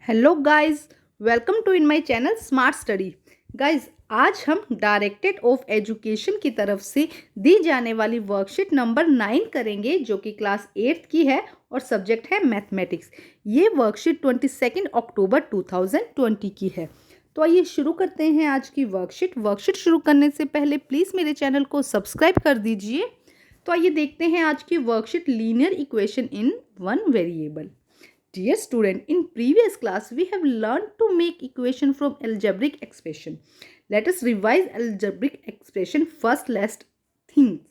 Hello guys, welcome to in my channel smart study. Guys, आज हम directorate of education की तरफ से दी जाने वाली वर्कशीट नंबर 9 करेंगे, जो कि क्लास 8th की है और सब्जेक्ट है मैथमेटिक्स। ये वर्कशीट 22 अक्टूबर 2020 की है। तो आइए शुरू करते हैं आज की वर्कशीट शुरू करने से पहले प्लीज़ मेरे चैनल को सब्सक्राइब कर दीजिए। तो आइए देखते हैं आज की worksheet, linear equation in one variable. Dear student, in previous class we have learned to make equation from algebraic expression. Let us revise algebraic expression first. Last things.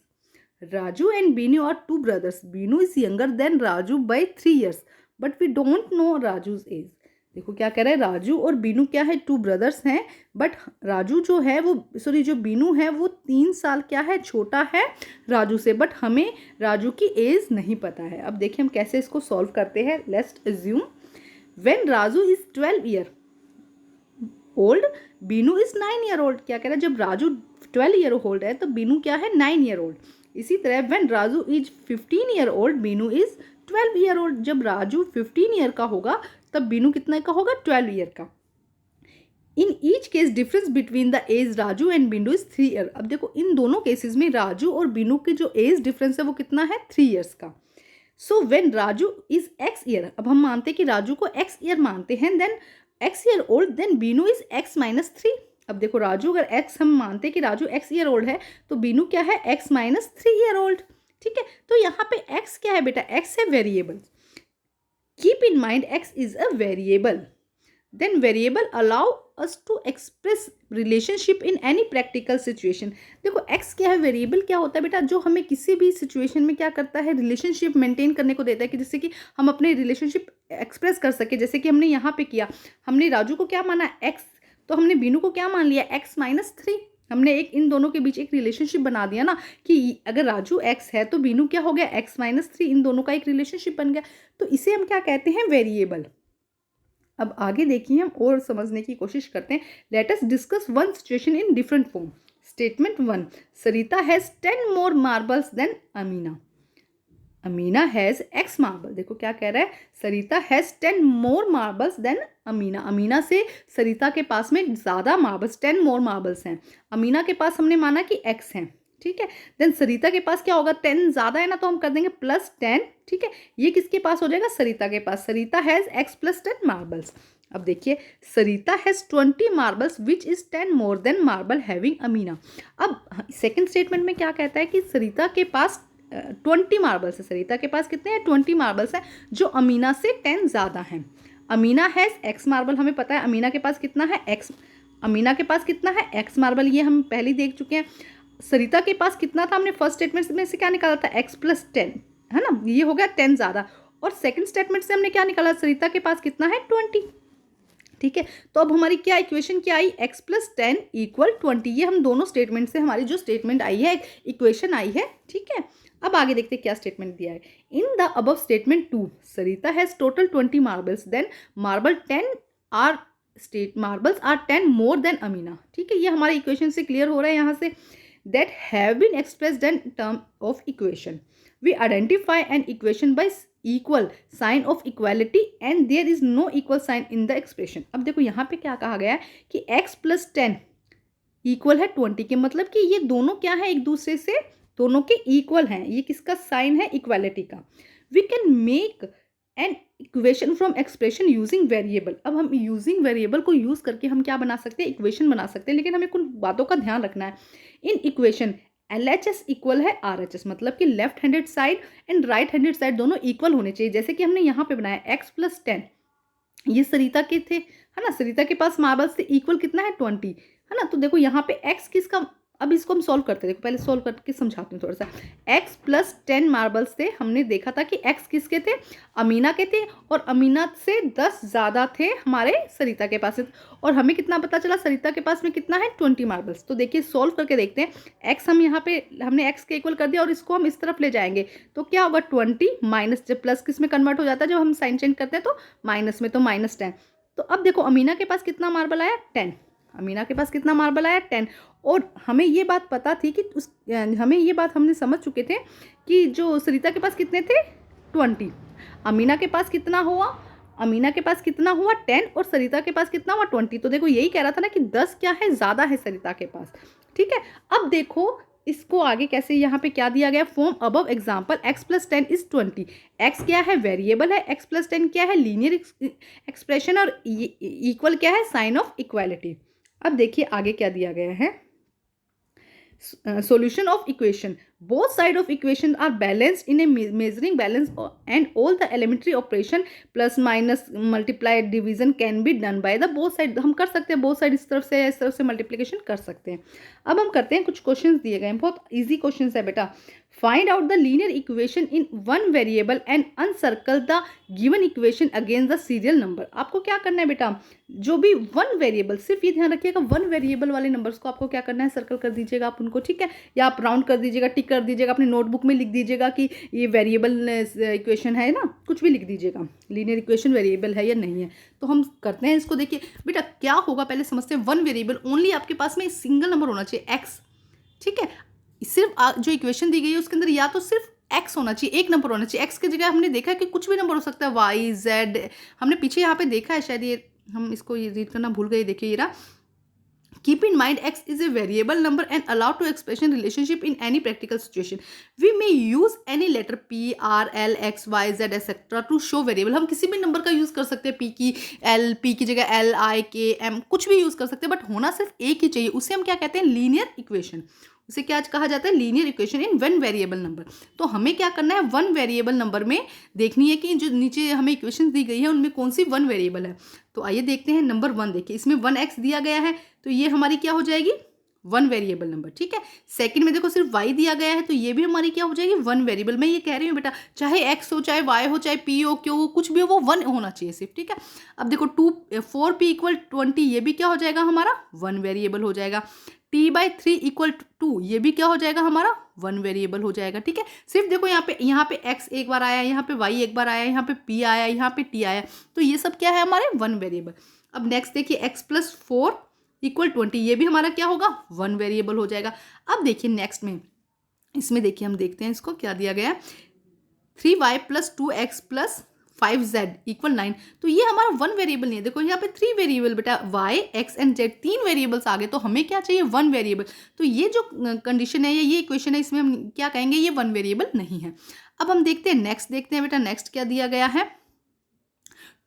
Raju and Binu are two brothers. Binu is younger than Raju by 3 years, but we don't know Raju's age. देखो क्या कह रहा है, राजू और बीनू क्या है, two brothers हैं, but Raju जो है वो जो बीनू है वो 3 साल क्या है, छोटा है राजू से, बट हमें राजू की एज नहीं पता है। अब देखिए हम कैसे इसको सॉल्व करते हैं। Let's assume when Raju is 12 year old, Binu is 9 year old. क्या कह रहा है, जब राजू 12 ईयर ओल्ड है तो बीनू क्या है, 9 ईयर ओल्ड। इसी तरह when Raju is 15 year old, Binu is 12 year old. जब राजू 15 ईयर का होगा तब बीनू कितने का होगा, 12 ईयर का। In each case difference between the age Raju and Binu is 3 year. अब देखो इन दोनों केसेस में राजू और बीनू के जो एज डिफरेंस है वो कितना है, 3 ईयर्स का। So when Raju is x year, अब हम मानते हैं कि राजू को x ईयर मानते हैं, then x year old, then Binu is x minus 3। अब देखो राजू अगर x हम मानते हैं कि राजू x ईयर ओल्ड है तो बीनू क्या है, x माइनस 3 ईयर ओल्ड। ठीक है, तो यहाँ पे x क्या है बेटा, x है variable. Keep in mind x is a variable, then variable allow us to express relationship in any practical situation. देखो x क्या है, वेरिएबल क्या होता है बेटा, जो हमें किसी भी सिचुएशन में क्या करता है, रिलेशनशिप मेंटेन करने को देता है, कि जिससे कि हम अपने रिलेशनशिप एक्सप्रेस कर सके। जैसे कि हमने यहाँ पे किया, हमने राजू को क्या माना, x, तो हमने बीनू को क्या मान लिया, x माइनस 3। हमने एक इन दोनों के बीच एक रिलेशनशिप बना दिया ना, कि अगर राजू x है तो बीनू क्या हो गया, x माइनस 3। इन दोनों का एक रिलेशनशिप बन गया, तो इसे हम क्या कहते हैं, वेरिएबल। अब आगे देखिए हम और समझने की कोशिश करते हैं। Let us discuss one situation in different form. Statement 1, Sarita has 10 more marbles than Amina. Amina has x marble. देखो क्या कह रहा है, Sarita has 10 more marbles than Amina. Amina से सरिता के पास में ज़्यादा मार्बल्स, 10 मोर मार्बल्स हैं। अमीना के पास हमने माना कि x हैं, ठीक है। देन सरिता के पास क्या होगा, 10 ज़्यादा है ना, तो हम कर देंगे प्लस 10, ठीक है। ये किसके पास हो जाएगा, सरिता के पास। Sarita has x plus 10 marbles. अब देखिए, Sarita has 20 marbles which is 10 more than marble having Amina. अब सेकेंड स्टेटमेंट में क्या कहता है कि सरिता के पास 20 मार्बल्स है। सरिता के पास कितने हैं, 20 मार्बल्स हैं, जो अमीना से 10 ज़्यादा हैं। अमीना हैज़ x मार्बल, हमें पता है अमीना के पास कितना है, x। अमीना के पास कितना है, x मार्बल, ये हम पहले ही देख चुके हैं। सरिता के पास कितना था, हमने फर्स्ट स्टेटमेंट में से क्या निकाला था, x प्लस 10, है ना, ये हो गया 10 ज़्यादा। और सेकंड स्टेटमेंट से हमने क्या निकाला, सरिता के पास कितना है, 20। ठीक है, तो अब हमारी क्या इक्वेशन क्या आई, x प्लस 10 इक्वल 20। ये हम दोनों स्टेटमेंट से हमारी जो स्टेटमेंट आई है, इक्वेशन आई है। ठीक है, अब आगे देखते हैं क्या स्टेटमेंट दिया है। In the above statement 2, Sarita has total 20 marbles, then marbles are 10 more than Amina. ठीक है, ये हमारे इक्वेशन से क्लियर हो रहा है यहाँ से। that have been expressed in term of equation. We identify an equation by equal sign of equality and there is no equal sign in the expression. अब देखो यहाँ पे क्या कहा गया है कि x प्लस 10 इक्वल है 20 के, मतलब कि ये दोनों क्या है, एक दूसरे से दोनों के इक्वल हैं। ये किसका साइन है, इक्वालिटी का। We can make an equation from expression using variable. अब हम यूजिंग वेरिएबल को यूज करके हम क्या बना सकते हैं, इक्वेशन बना सकते हैं, लेकिन हमें कुछ बातों का ध्यान रखना है। इन इक्वेशन LHS इक्वल है RHS, मतलब कि left handed side and right handed side दोनों इक्वल होने चाहिए। जैसे कि हमने यहाँ पे बनाया x प्लस 10, ये सरिता के थे, है ना, सरिता के पास मार्बल्स थे, इक्वल कितना है, 20, है ना। तो देखो यहाँ पे x किसका, अब इसको हम सॉल्व करते हैं। देखो पहले सॉल्व करके समझाती हूँ थोड़ा सा। x प्लस 10 मार्बल्स थे, हमने देखा था कि x किसके थे, अमीना के थे, और अमीना से 10 ज़्यादा थे हमारे सरिता के पास। और हमें कितना पता चला, सरिता के पास में कितना है, 20 मार्बल्स। तो देखिए सॉल्व करके देखते हैं। x हम यहाँ पे हमने x के इक्वल कर दिया और इसको हम इस तरफ ले जाएंगे तो क्या होगा, 20 माइनस, जब प्लस किस में कन्वर्ट हो जाता है, जब हम साइन चेंज करते हैं तो माइनस में, तो माइनस 10। तो अब देखो अमीना के पास कितना मार्बल आया, 10। अमीना के पास कितना मार्बल आया, 10। और हमें ये बात पता थी कि हमें ये बात हमने समझ चुके थे कि जो सरिता के पास कितने थे, 20। अमीना के पास कितना हुआ, अमीना के पास कितना हुआ 10 और सरिता के पास कितना हुआ 20। तो देखो यही कह रहा था ना कि 10 क्या है, ज़्यादा है सरिता के पास। ठीक है, अब देखो इसको आगे कैसे, यहाँ पे क्या दिया गया, form above example x + 10 = 20। x क्या है, वेरिएबल है, x + 10 क्या है, लीनियर एक्सप्रेशन, और इक्वल क्या है, साइन ऑफ इक्वालिटी। अब देखिए आगे क्या दिया गया है, solution of equation. Both sides of equation are balanced in a measuring balance, and all the elementary operation plus minus multiply division can be done by the both side. हम कर सकते हैं both side, इस तरफ से इस तरफ से मल्टीप्लिकेशन कर सकते हैं। अब हम करते हैं, कुछ क्वेश्चंस दिए गए हैं, बहुत इजी क्वेश्चंस है बेटा। Find out the linear equation in one variable and uncircle the given equation against the serial number. आपको क्या करना है बेटा, जो भी वन वेरिएबल, सिर्फ ये ध्यान रखिएगा वन वेरिएबल वाले नंबर्स को आपको क्या करना है, सर्कल कर दीजिएगा आप उनको। ठीक है, या आप राउंड कर दीजिएगा, टिक कर दीजिएगा, अपनी नोटबुक में लिख दीजिएगा कि ये वेरिएबल इक्वेशन है ना, कुछ भी लिख दीजिएगा, लीनियर इक्वेशन वेरिएबल है या नहीं है। तो हम करते हैं इसको। देखिए बेटा क्या होगा, पहले समझते हैं। वन वेरिएबल ओनली आपके पास में सिंगल नंबर होना चाहिए, एक्स। ठीक है, सिर्फ जो इक्वेशन दी गई है उसके अंदर या तो सिर्फ एक्स होना चाहिए, एक नंबर होना चाहिए। एक्स की जगह हमने देखा है कि कुछ भी नंबर हो सकता है, वाई जेड, हमने पीछे यहाँ पे देखा है शायद, ये हम इसको ये रीड करना भूल गए। देखिए ये रहा, keep in mind x is a variable number and allowed to expression relationship in any practical situation. We may use any letter p, r, l, x, y, z etc. to show variable. हम किसी भी number का use कर सकते हैं, p की जगह l, i, k, m, कुछ भी यूज कर सकते हैं, बट होना सिर्फ एक ही चाहिए। उसे हम क्या कहते हैं, लीनियर इक्वेशन। उसे क्या कहा जाता है, linear equation in one variable number. तो हमें क्या करना है, वन वेरिएबल नंबर में देखनी है कि जो नीचे हमें इक्वेशन दी गई है उनमें कौन सी वन वेरिएबल है। तो आइए देखते हैं, नंबर 1 देखिए, इसमें 1x दिया गया है, तो ये हमारी क्या हो जाएगी, वन वेरिएबल नंबर। ठीक है, सेकंड में देखो सिर्फ y दिया गया है, तो ये भी हमारी क्या हो जाएगी, वन वेरिएबल। मैं ये कह रही हूँ बेटा, चाहे x हो, चाहे y हो, चाहे p हो, q हो, कुछ भी हो, वो वन होना चाहिए सिर्फ। ठीक है, अब देखो 4p = 20, ये भी क्या हो जाएगा हमारा, वन वेरिएबल हो जाएगा। t/3 = 2, ये भी क्या हो जाएगा हमारा, वन वेरिएबल हो जाएगा। ठीक है, सिर्फ देखो यहाँ पे x एक बार आया, यहाँ पे y एक बार आया, यहाँ पे p आया, यहाँ पे t आया, तो ये सब क्या है हमारे वन वेरिएबल। अब नेक्स्ट देखिए, x + 4 = 20, ये भी हमारा क्या होगा, वन वेरिएबल हो जाएगा। अब देखिए नेक्स्ट में, इसमें देखिए हम देखते हैं इसको क्या दिया गया है, 3y + 2x + 5z = 9, तो ये हमारा वन वेरिएबल नहीं है। देखो यहाँ पे 3 वेरिएबल बेटा, y, x and z, 3 variables आ गए, तो हमें क्या चाहिए, वन वेरिएबल। तो ये जो कंडीशन है या ये इक्वेशन है, इसमें हम क्या कहेंगे, ये वन वेरिएबल नहीं है। अब हम देखते हैं नेक्स्ट, देखते हैं बेटा नेक्स्ट क्या दिया गया है,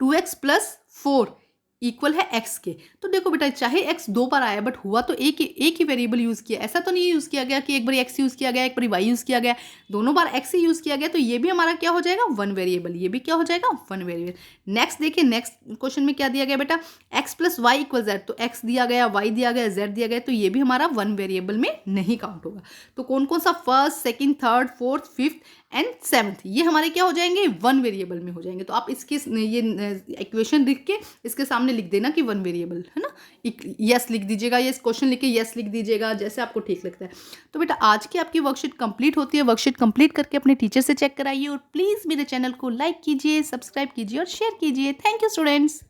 2x + 4 इक्वल है x के। तो देखो बेटा, चाहे x 2 बार आया, बट हुआ तो एक ही वेरिएबल यूज किया, ऐसा तो नहीं यूज किया गया कि एक बार x यूज किया गया, एक बार y यूज किया गया, दोनों बार x ही यूज किया गया, तो ये भी हमारा क्या हो जाएगा, वन वेरिएबल। ये भी क्या हो जाएगा, वन वेरिएबल। नेक्स्ट देखिए, नेक्स्ट क्वेश्चन में क्या दिया गया बेटा, x + y = z, तो x दिया गया, y दिया गया, z दिया गया, तो ये भी हमारा वन वेरिएबल में नहीं काउंट होगा। तो कौन कौन सा, first, second, third, fourth, fifth and 7th, ये हमारे क्या हो जाएंगे, वन वेरिएबल में हो जाएंगे। तो आप इसके ये इक्वेशन लिख के इसके सामने लिख देना कि वन वेरिएबल है ना, यस लिख दीजिएगा, ये क्वेश्चन लिख के यस लिख दीजिएगा, जैसे आपको ठीक लगता है। तो बेटा आज की आपकी वर्कशीट कंप्लीट होती है। वर्कशीट कंप्लीट करके अपने टीचर से चेक कराइए, और प्लीज़ मेरे चैनल को लाइक कीजिए, सब्सक्राइब कीजिए और शेयर कीजिए। Thank you students.